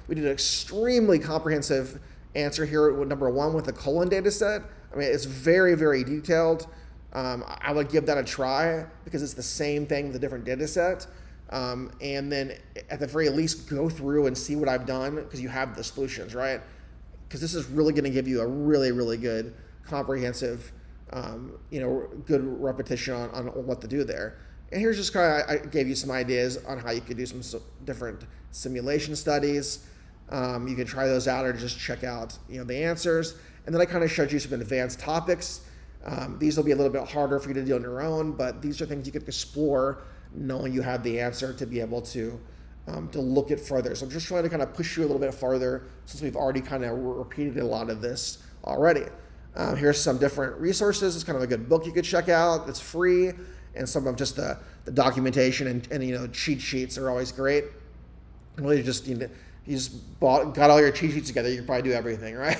We did an extremely comprehensive answer here with number 1 with the colon data set. I mean, it's very, very detailed. I would give that a try because it's the same thing with a different data set. And then at the very least, go through and see what I've done because you have the solutions, right? Because this is really going to give you a really, really good, comprehensive, good repetition on what to do there. And here's just kind of, I gave you some ideas on how you could do some different simulation studies. You can try those out or just check out, the answers. And then I kind of showed you some advanced topics. These will be a little bit harder for you to do on your own, but these are things you could explore knowing you have the answer to be able to look at further. So I'm just trying to kind of push you a little bit farther since we've already kind of repeated a lot of this already. Here's some different resources. It's kind of a good book you could check out. It's free. And some of just the documentation and cheat sheets are always great. Really just got all your cheat sheets together, you can probably do everything, right?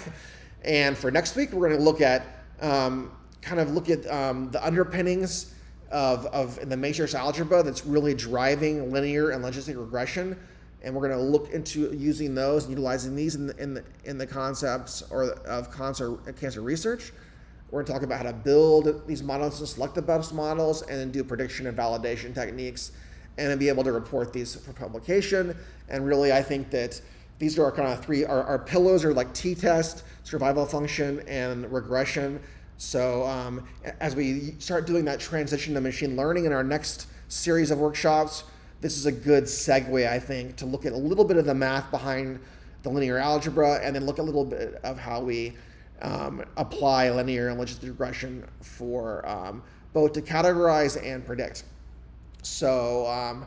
And for next week, we're going to look at the underpinnings of in the matrix algebra that's really driving linear and logistic regression, and we're going to look into using those and utilizing these in the concepts of cancer research. We're going to talk about how to build these models and select the best models and then do prediction and validation techniques and then be able to report these for publication. And really, I think that these are our kind of our pillars are like t-test, survival function, and regression. So as we start doing that transition to machine learning in our next series of workshops, this is a good segue, I think, to look at a little bit of the math behind the linear algebra and then look a little bit of how we apply linear and logistic regression for both to categorize and predict. So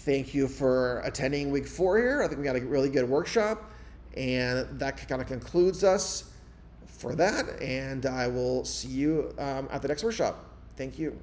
Thank you for attending week 4 here. I think we got a really good workshop, and that kind of concludes us for that. And I will see you at the next workshop. Thank you.